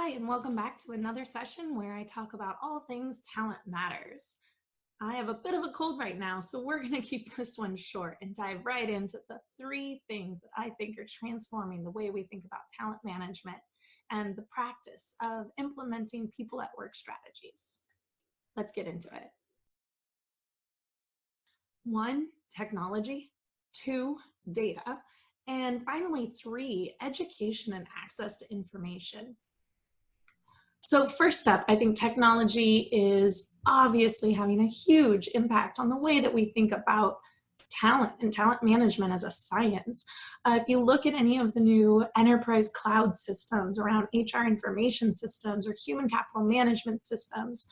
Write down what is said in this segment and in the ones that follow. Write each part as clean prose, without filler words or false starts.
Hi, and welcome back to another session where I talk about all things talent matters. I have a bit of a cold right now, so we're going to keep this one short and dive right into the three things that I think are transforming the way we think about talent management and the practice of implementing people at work strategies. Let's get into it. 1, technology. 2, data. And finally, 3, education and access to information. So first up, I think technology is obviously having a huge impact on the way that we think about talent and talent management as a science. If you look at any of the new enterprise cloud systems around HR information systems or human capital management systems,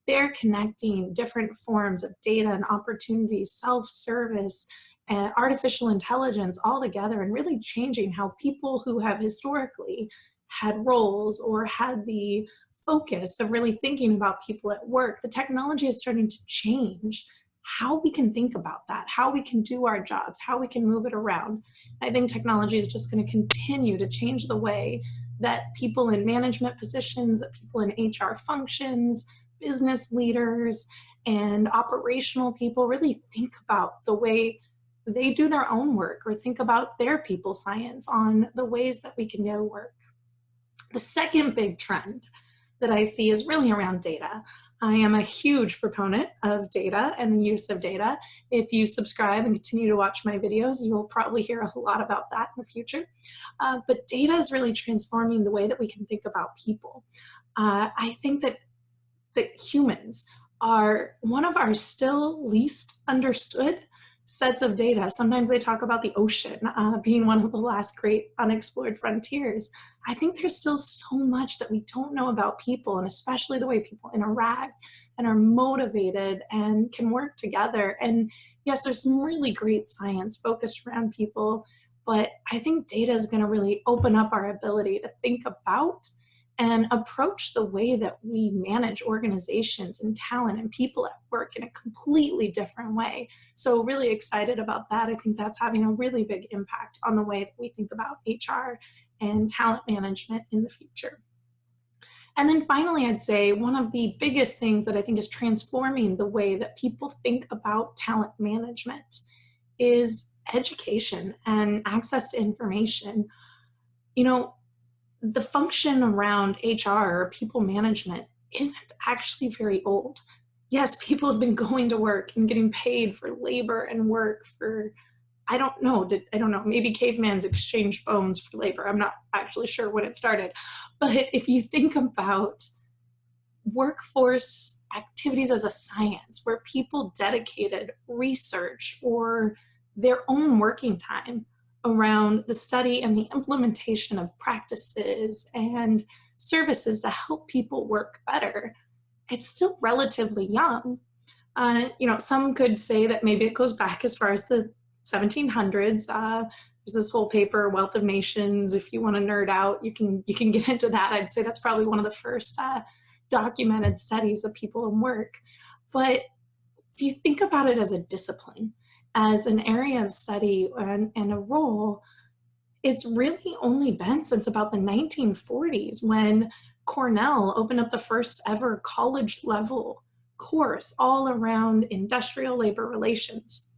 they're connecting different forms of data and opportunities, self-service, and artificial intelligence all together and really changing how people who have historically had roles or had the focus of really thinking about people at work, the technology is starting to change how we can think about that, how we can do our jobs, how we can move it around. I think technology is just going to continue to change the way that people in management positions, that people in HR functions, business leaders, and operational people really think about the way they do their own work or think about their people science on the ways that we can do work. The second big trend that I see is really around data. I am a huge proponent of data and the use of data. If you subscribe and continue to watch my videos, you'll probably hear a lot about that in the future. But data is really transforming the way that we can think about people. I think that humans are one of our still least understood sets of data. Sometimes they talk about the ocean being one of the last great unexplored frontiers. I think there's still so much that we don't know about people, and especially the way people interact and are motivated and can work together. And yes, there's some really great science focused around people, but I think data is going to really open up our ability to think about and approach the way that we manage organizations and talent and people at work in a completely different way. So really excited about that. I think that's having a really big impact on the way that we think about HR and talent management in the future. And then finally, I'd say one of the biggest things that I think is transforming the way that people think about talent management is education and access to information. You know, the function around HR or people management isn't actually very old. Yes, people have been going to work and getting paid for labor and work for, I don't know, maybe cavemans exchanged bones for labor. I'm not actually sure when it started. But if you think about workforce activities as a science where people dedicated research or their own working time around the study and the implementation of practices and services to help people work better, it's still relatively young. Some could say that maybe it goes back as far as the 1700s. There's this whole paper, Wealth of Nations. If you want to nerd out, you can get into that. I'd say that's probably one of the first documented studies of people and work. But if you think about it as a discipline, as an area of study and a role, it's really only been since about the 1940s when Cornell opened up the first ever college level course all around industrial labor relations.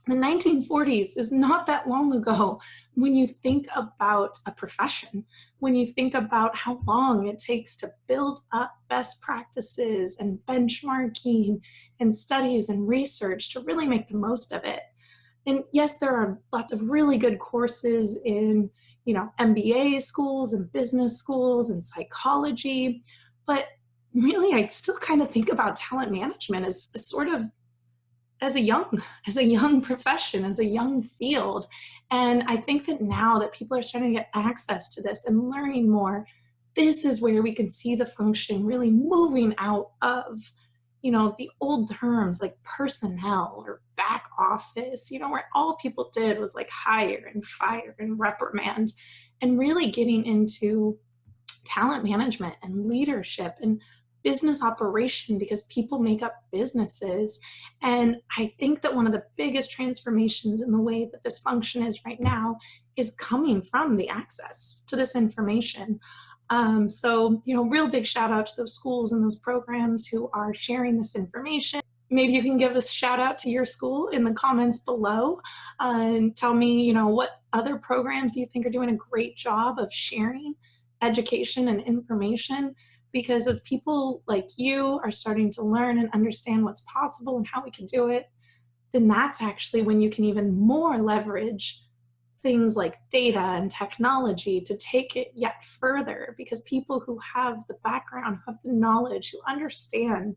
The 1940s is not that long ago when you think about a profession, when you think about how long it takes to build up best practices and benchmarking and studies and research to really make the most of it. And yes, there are lots of really good courses in, MBA schools and business schools and psychology, but really I still kind of think about talent management as sort of as a young profession, as a young field. And I think that now that people are starting to get access to this and learning more, this is where we can see the function really moving out of, the old terms like personnel or back office, where all people did was like hire and fire and reprimand, and really getting into talent management and leadership and business operation, because people make up businesses. And I think that one of the biggest transformations in the way that this function is right now is coming from the access to this information. So, real big shout out to those schools and those programs who are sharing this information. Maybe you can give a shout out to your school in the comments below and tell me, what other programs you think are doing a great job of sharing education and information. Because as people like you are starting to learn and understand what's possible and how we can do it, then that's actually when you can even more leverage things like data and technology to take it yet further, because people who have the background, who have the knowledge, who understand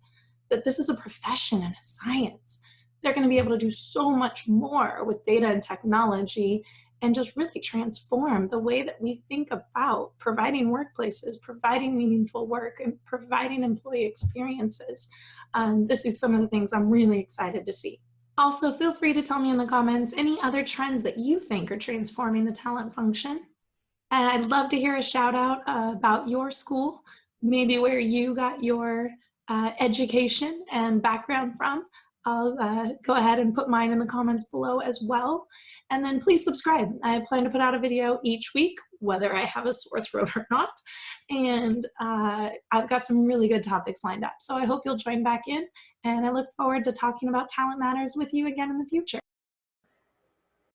that this is a profession and a science, they're going to be able to do so much more with data and technology and just really transform the way that we think about providing workplaces, providing meaningful work, and providing employee experiences. This is some of the things I'm really excited to see. Also, feel free to tell me in the comments any other trends that you think are transforming the talent function. And I'd love to hear a shout out about your school, maybe where you got your education and background from. I'll go ahead and put mine in the comments below as well. And then please subscribe. I plan to put out a video each week, whether I have a sore throat or not. And I've got some really good topics lined up. So I hope you'll join back in. And I look forward to talking about Talent Matters with you again in the future.